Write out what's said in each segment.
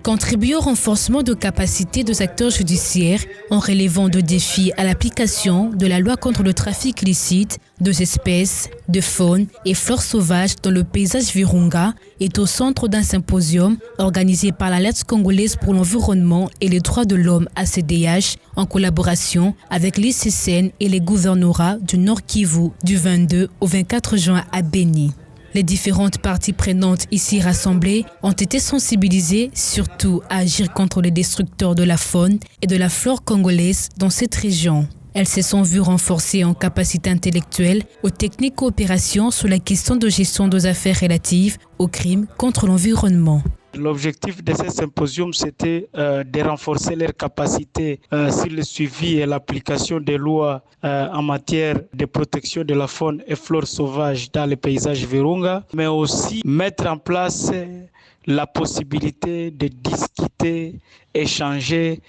contribuer au renforcement de capacités des acteurs judiciaires en relevant de défis à l'application de la loi contre le trafic illicite des espèces, de faune et flore sauvages dans le paysage Virunga est au centre d'un symposium organisé par l'Alliance congolaise pour l'environnement et les droits de l'homme ACDH en collaboration avec l'ICCN et les gouvernorats du Nord Kivu du 22 au 24 juin à Beni. Les différentes parties prenantes ici rassemblées ont été sensibilisées surtout à agir contre les destructeurs de la faune et de la flore congolaise dans cette région. Elles se sont vues renforcées en capacité intellectuelle, aux techniques coopération sur la question de gestion des affaires relatives aux crimes contre l'environnement. L'objectif de ce symposium, c'était de renforcer leurs capacités sur le suivi et l'application des lois en matière de protection de la faune et flore sauvage dans les paysages Virunga, mais aussi mettre en place la possibilité de discuter, échanger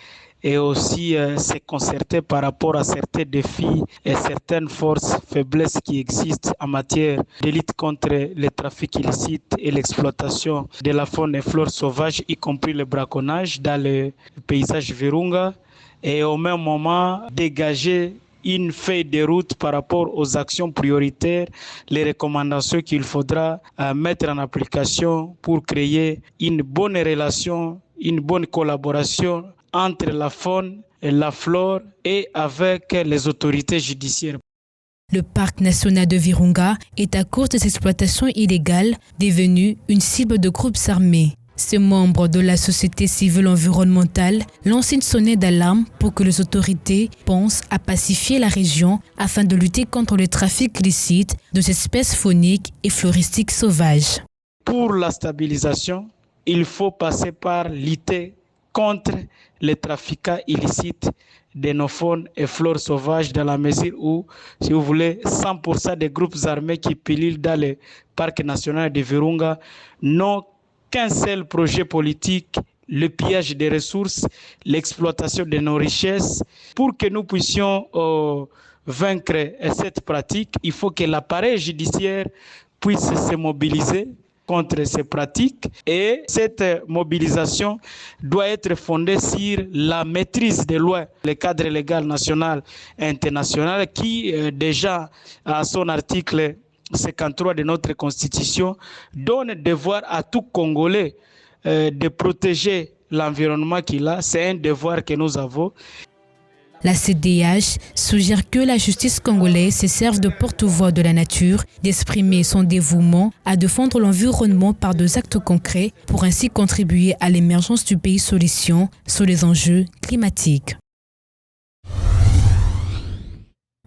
et aussi se concerter par rapport à certains défis et certaines forces, faiblesses qui existent en matière de lutte contre le trafic illicite et l'exploitation de la faune et flore sauvage, y compris le braconnage dans le paysage Virunga, et au même moment dégager une feuille de route par rapport aux actions prioritaires, les recommandations qu'il faudra mettre en application pour créer une bonne relation, une bonne collaboration entre la faune et la flore et avec les autorités judiciaires. Le parc national de Virunga est à cause des exploitations illégales devenu une cible de groupes armés. Ces membres de la société civile environnementale lancent une sonnette d'alarme pour que les autorités pensent à pacifier la région afin de lutter contre le trafic illicite des espèces fauniques et floristiques sauvages. Pour la stabilisation, il faut passer par lutter contre les trafiquants illicites de nos faunes et flores sauvages dans la mesure où, si vous voulez, 100% des groupes armés qui pilulent dans le parc national de Virunga n'ont qu'un seul projet politique, le pillage des ressources, l'exploitation de nos richesses. Pour que nous puissions vaincre cette pratique, il faut que l'appareil judiciaire puisse se mobiliser contre ces pratiques et cette mobilisation doit être fondée sur la maîtrise des lois, le cadre légal national et international qui déjà à son article 53 de notre constitution donne devoir à tout Congolais de protéger l'environnement qu'il a. C'est un devoir que nous avons. La CDH suggère que la justice congolaise se serve de porte-voix de la nature, d'exprimer son dévouement à défendre l'environnement par des actes concrets pour ainsi contribuer à l'émergence du pays solution sur les enjeux climatiques.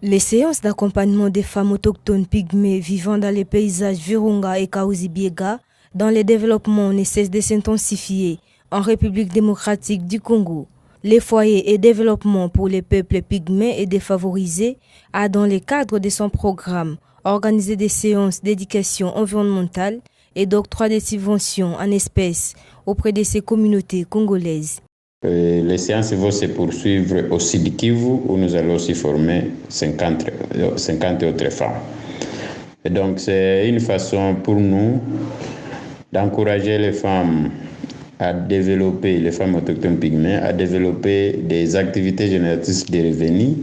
Les séances d'accompagnement des femmes autochtones pygmées vivant dans les paysages Virunga et Kahuzi-Biega dans le développement ne cessent de s'intensifier en République démocratique du Congo. Les foyers et développement pour les peuples pygmées et défavorisés a, dans le cadre de son programme, organisé des séances d'éducation environnementale et d'octroi de subventions en espèces auprès de ces communautés congolaises. Les séances vont se poursuivre au Sud Kivu où nous allons aussi former 50 autres femmes. Et donc c'est une façon pour nous d'encourager les femmes à développer, les femmes autochtones pygmées, à développer des activités génératrices de revenus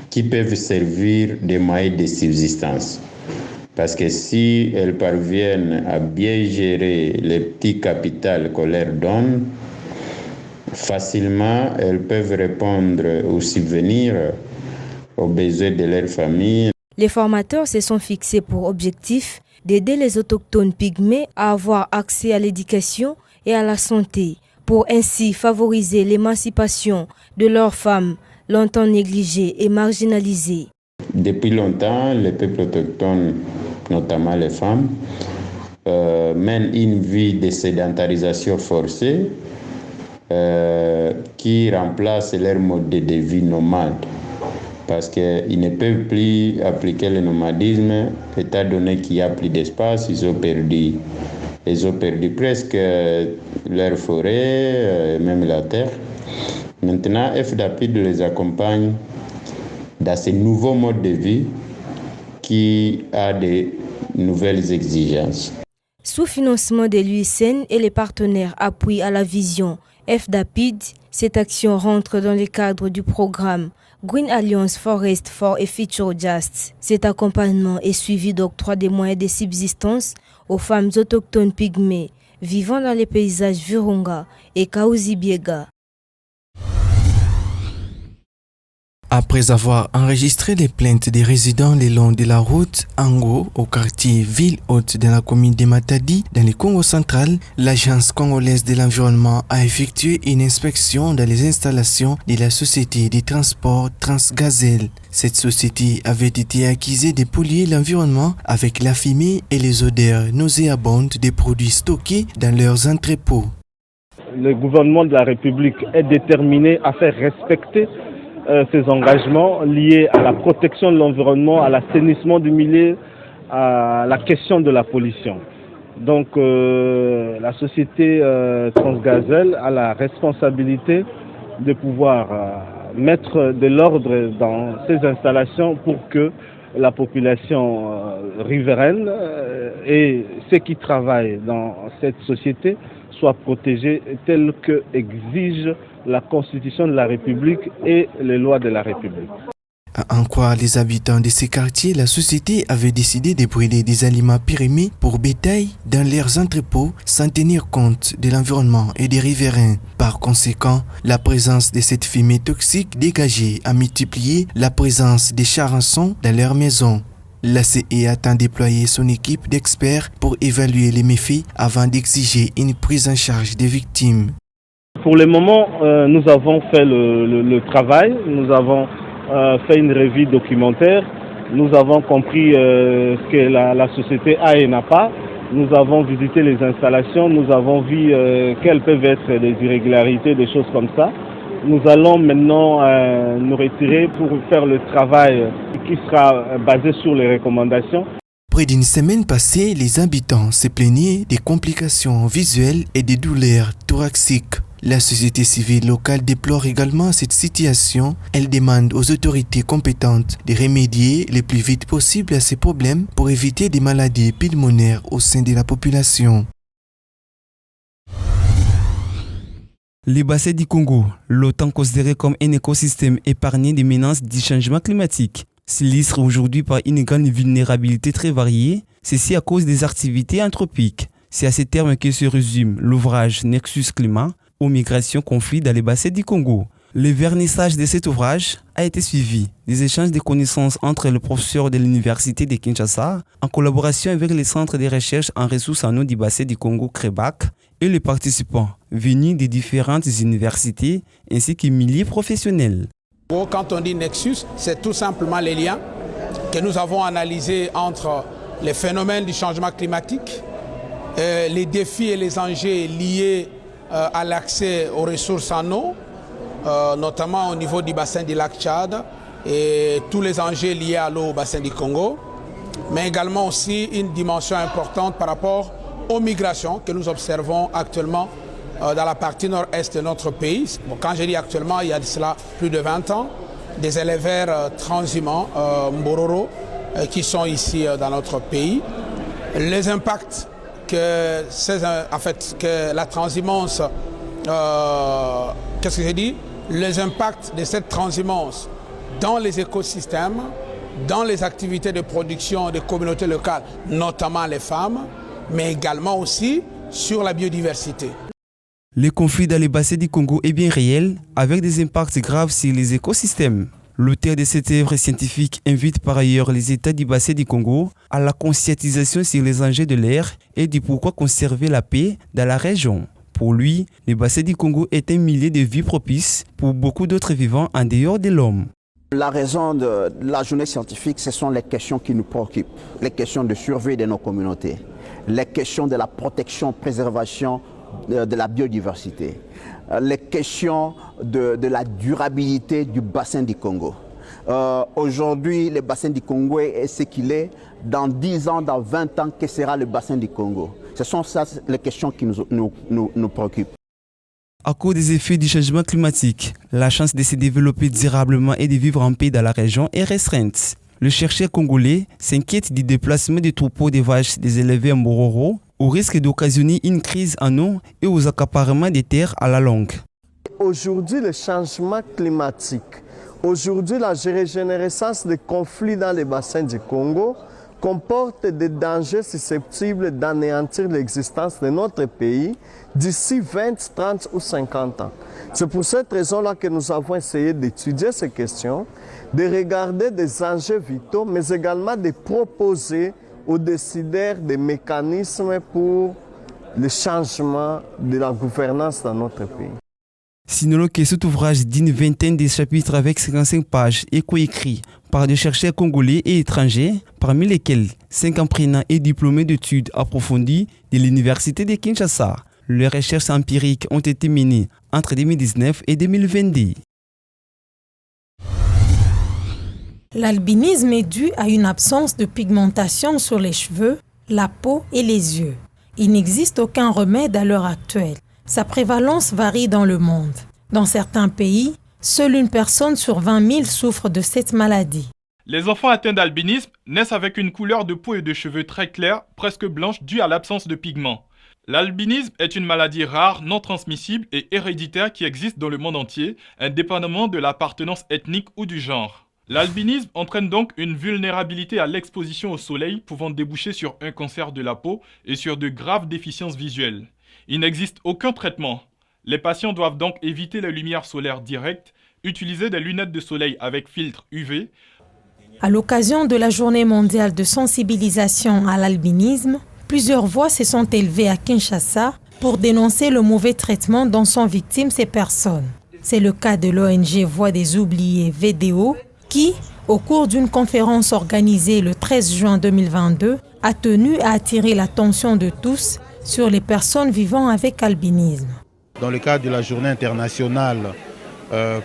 qui peuvent servir de moyens de subsistance. Parce que si elles parviennent à bien gérer les petits capitaux qu'on leur donne, facilement, elles peuvent répondre ou subvenir aux besoins de leur famille. Les formateurs se sont fixés pour objectif d'aider les autochtones pygmées à avoir accès à l'éducation et à la santé, pour ainsi favoriser l'émancipation de leurs femmes longtemps négligées et marginalisées. Depuis longtemps, les peuples autochtones, notamment les femmes, mènent une vie de sédentarisation forcée qui remplace leur mode de vie nomade. Parce qu'ils ne peuvent plus appliquer le nomadisme, étant donné qu'il n'y a plus d'espace, ils ont perdu presque leur forêt, même la terre. Maintenant, FDAPID les accompagne dans ce nouveau mode de vie qui a de nouvelles exigences. Sous financement de l'USN et les partenaires appuient à la vision FDAPID, cette action rentre dans le cadre du programme Green Alliance Forest for a Future Just. Cet accompagnement est suivi d'octroi des moyens de subsistance aux femmes autochtones pygmées vivant dans les paysages Virunga et Kaouzi-Biega. Après avoir enregistré les plaintes des résidents le long de la route Ango au quartier Ville-Haute de la commune de Matadi dans le Congo central, l'Agence congolaise de l'environnement a effectué une inspection dans les installations de la société de transport Transgazelle. Cette société avait été accusée de polluer l'environnement avec la fumée et les odeurs nauséabondes des produits stockés dans leurs entrepôts. Le gouvernement de la République est déterminé à faire respecter ces engagements liés à la protection de l'environnement, à l'assainissement du milieu, à la question de la pollution. Donc la société Transgazelle a la responsabilité de pouvoir mettre de l'ordre dans ces installations pour que la population riveraine et ceux qui travaillent dans cette société soient protégés tel que exige la Constitution de la République et les lois de la République. En quoi les habitants de ces quartiers, la société avait décidé de brûler des aliments périmés pour bétail dans leurs entrepôts sans tenir compte de l'environnement et des riverains. Par conséquent, la présence de cette fumée toxique dégagée a multiplié la présence des charançons dans leurs maisons. La CE attend déployer son équipe d'experts pour évaluer les méfaits avant d'exiger une prise en charge des victimes. Pour le moment, nous avons fait le travail, nous avons fait une revue documentaire, nous avons compris ce que la société a et n'a pas, nous avons visité les installations, nous avons vu quelles peuvent être les irrégularités, des choses comme ça. Nous allons maintenant nous retirer pour faire le travail qui sera basé sur les recommandations. Près d'une semaine passée, les habitants se plaignaient des complications visuelles et des douleurs thoraciques. La société civile locale déplore également cette situation. Elle demande aux autorités compétentes de remédier le plus vite possible à ces problèmes pour éviter des maladies pulmonaires au sein de la population. Les bassins du Congo, longtemps considéré comme un écosystème épargné des menaces du changement climatique, s'illustre aujourd'hui par une grande vulnérabilité très variée, ceci à cause des activités anthropiques. C'est à ces termes que se résume l'ouvrage Nexus Climat aux migrations conflits dans les bassins du Congo. Le vernissage de cet ouvrage a été suivi des échanges de connaissances entre le professeur de l'université de Kinshasa en collaboration avec le centre de recherche en ressources en eau du bassin du Congo CREBAC et les participants venus des différentes universités ainsi que milliers professionnels. Quand on dit Nexus, c'est tout simplement les liens que nous avons analysés entre les phénomènes du changement climatique, les défis et les enjeux liés à l'accès aux ressources en eau, notamment au niveau du bassin du lac Tchad et tous les enjeux liés à l'eau au bassin du Congo, mais également aussi une dimension importante par rapport aux migrations que nous observons actuellement dans la partie nord-est de notre pays. Bon, quand je dis actuellement, il y a de cela plus de 20 ans, des éleveurs transhumants, Mbororo, qui sont ici dans notre pays. Les impacts que la transhumance, qu'est-ce que j'ai dit? Les impacts de cette transhumance dans les écosystèmes, dans les activités de production des communautés locales, notamment les femmes, mais également aussi sur la biodiversité. Le conflit dans les bassins du Congo est bien réel, avec des impacts graves sur les écosystèmes. L'auteur de cette œuvre scientifique invite par ailleurs les États du bassin du Congo à la conscientisation sur les enjeux de l'air et du pourquoi conserver la paix dans la région. Pour lui, le bassin du Congo est un milieu de vie propice pour beaucoup d'autres vivants en dehors de l'homme. La raison de la journée scientifique, ce sont les questions qui nous préoccupent, les questions de survie de nos communautés, les questions de la protection, préservation de la biodiversité, les questions de la durabilité du bassin du Congo. Aujourd'hui, le bassin du Congo est ce qu'il est. Dans 10 ans, dans 20 ans, que sera le bassin du Congo? Ce sont ça les questions qui nous préoccupent. À cause des effets du changement climatique, la chance de se développer durablement et de vivre en paix dans la région est restreinte. Le chercheur congolais s'inquiète du déplacement des troupeaux de vaches des éleveurs Mbororo au risque d'occasionner une crise en eau et aux accaparements des terres à la longue. Aujourd'hui, le changement climatique, aujourd'hui la régénérescence des conflits dans les bassins du Congo comporte des dangers susceptibles d'anéantir l'existence de notre pays d'ici 20, 30 ou 50 ans. C'est pour cette raison-là que nous avons essayé d'étudier ces questions, de regarder des enjeux vitaux, mais également de proposer aux décideurs des mécanismes pour le changement de la gouvernance dans notre pays. Signalons que cet ouvrage d'une vingtaine de chapitres avec 55 pages est coécrit par des chercheurs congolais et étrangers, parmi lesquels 5 apprenants et diplômés d'études approfondies de l'Université de Kinshasa. Les recherches empiriques ont été menées entre 2019 et 2022. L'albinisme est dû à une absence de pigmentation sur les cheveux, la peau et les yeux. Il n'existe aucun remède à l'heure actuelle. Sa prévalence varie dans le monde. Dans certains pays, seule une personne sur 20 000 souffre de cette maladie. Les enfants atteints d'albinisme naissent avec une couleur de peau et de cheveux très claire, presque blanche, due à l'absence de pigments. L'albinisme est une maladie rare, non transmissible et héréditaire qui existe dans le monde entier, indépendamment de l'appartenance ethnique ou du genre. L'albinisme entraîne donc une vulnérabilité à l'exposition au soleil, pouvant déboucher sur un cancer de la peau et sur de graves déficiences visuelles. Il n'existe aucun traitement. Les patients doivent donc éviter les lumières solaires directes, utiliser des lunettes de soleil avec filtre UV. À l'occasion de la Journée mondiale de sensibilisation à l'albinisme, plusieurs voix se sont élevées à Kinshasa pour dénoncer le mauvais traitement dont sont victimes ces personnes. C'est le cas de l'ONG Voix des Oubliés VDO qui, au cours d'une conférence organisée le 13 juin 2022, a tenu à attirer l'attention de tous sur les personnes vivant avec albinisme. Dans le cadre de la Journée internationale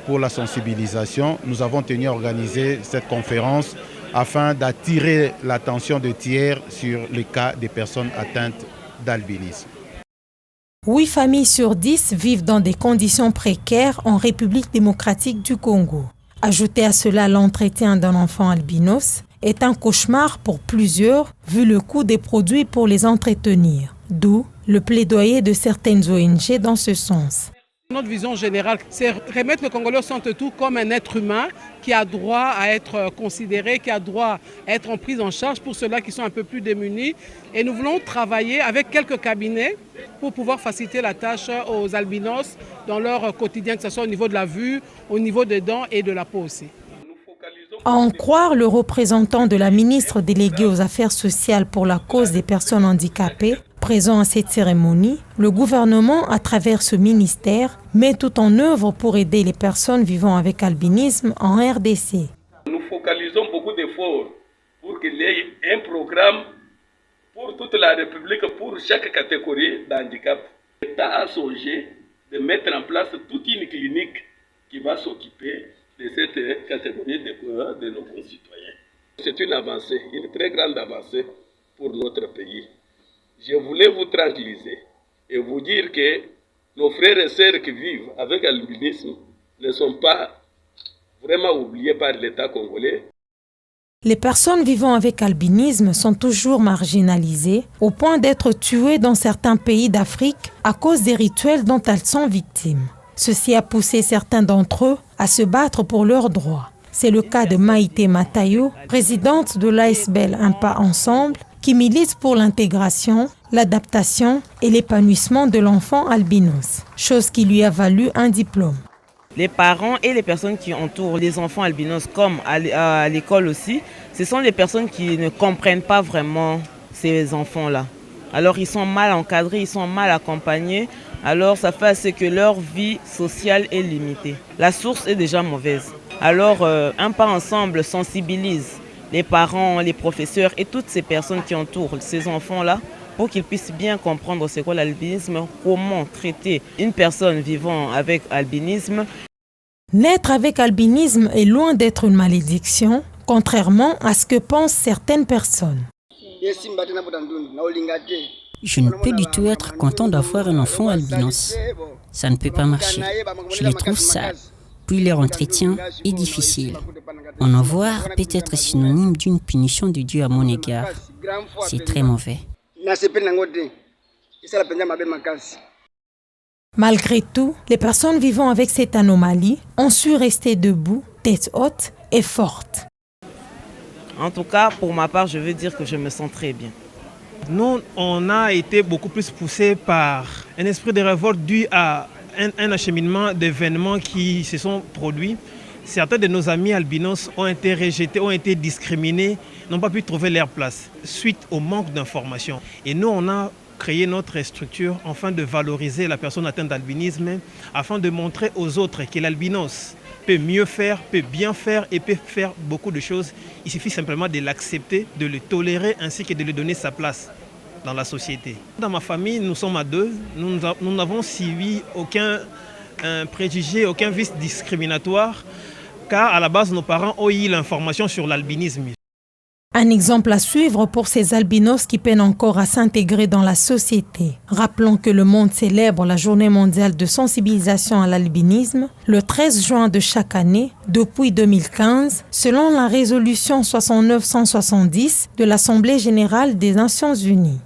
pour la sensibilisation, nous avons tenu à organiser cette conférence afin d'attirer l'attention de tiers sur les cas des personnes atteintes d'albinisme. 8 familles sur 10 vivent dans des conditions précaires en République démocratique du Congo. Ajoutez à cela l'entretien d'un enfant albinos est un cauchemar pour plusieurs vu le coût des produits pour les entretenir. D'où le plaidoyer de certaines ONG dans ce sens. Notre vision générale, c'est remettre le Congolais au centre de tout comme un être humain qui a droit à être considéré, qui a droit à être en prise en charge pour ceux-là qui sont un peu plus démunis. Et nous voulons travailler avec quelques cabinets pour pouvoir faciliter la tâche aux albinos dans leur quotidien, que ce soit au niveau de la vue, au niveau des dents et de la peau aussi. À en croire le représentant de la ministre déléguée aux Affaires sociales pour la cause des personnes handicapées, présent à cette cérémonie, le gouvernement, à travers ce ministère, met tout en œuvre pour aider les personnes vivant avec albinisme en RDC. Nous focalisons beaucoup d'efforts pour qu'il y ait un programme pour toute la République, pour chaque catégorie d'handicap. L'État a songé de mettre en place toute une clinique qui va s'occuper de cette catégorie de nos concitoyens. C'est une avancée, une très grande avancée pour notre pays. Je voulais vous tranquilliser et vous dire que nos frères et sœurs qui vivent avec l'albinisme ne sont pas vraiment oubliés par l'État congolais. Les personnes vivant avec albinisme sont toujours marginalisées au point d'être tuées dans certains pays d'Afrique à cause des rituels dont elles sont victimes. Ceci a poussé certains d'entre eux à se battre pour leurs droits. C'est le cas de Maïté Matayo, présidente de l'ASBEL Un Pas Ensemble, qui milite pour l'intégration, l'adaptation et l'épanouissement de l'enfant albinos, chose qui lui a valu un diplôme. Les parents et les personnes qui entourent les enfants albinos, comme à l'école aussi, ce sont les personnes qui ne comprennent pas vraiment ces enfants-là. Alors ils sont mal encadrés, ils sont mal accompagnés, alors ça fait à ce que leur vie sociale est limitée. La source est déjà mauvaise. Alors Un Pas Ensemble sensibilise les parents, les professeurs et toutes ces personnes qui entourent ces enfants-là pour qu'ils puissent bien comprendre c'est quoi l'albinisme, comment traiter une personne vivant avec albinisme. Naître avec albinisme est loin d'être une malédiction, contrairement à ce que pensent certaines personnes. Je ne peux du tout être content d'avoir un enfant albinos. Ça ne peut pas marcher. Je les trouve sales. Puis leur entretien est difficile. En avoir peut être synonyme d'une punition de Dieu à mon égard. C'est très mauvais. Malgré tout, les personnes vivant avec cette anomalie ont su rester debout, tête haute et forte. En tout cas, pour ma part, je veux dire que je me sens très bien. Nous, on a été beaucoup plus poussés par un esprit de révolte dû à un acheminement d'événements qui se sont produits. Certains de nos amis albinos ont été rejetés, ont été discriminés, n'ont pas pu trouver leur place suite au manque d'informations. Et nous, on a créé notre structure afin de valoriser la personne atteinte d'albinisme, afin de montrer aux autres que l'albinos peut mieux faire, peut bien faire et peut faire beaucoup de choses. Il suffit simplement de l'accepter, de le tolérer ainsi que de lui donner sa place dans la société. Dans ma famille, nous sommes à deux. Nous n'avons suivi aucun préjugé, aucun vice discriminatoire, car à la base, nos parents ont eu l'information sur l'albinisme. Un exemple à suivre pour ces albinos qui peinent encore à s'intégrer dans la société. Rappelons que le monde célèbre la Journée mondiale de sensibilisation à l'albinisme le 13 juin de chaque année depuis 2015, selon la résolution 69/170 de l'Assemblée générale des Nations unies.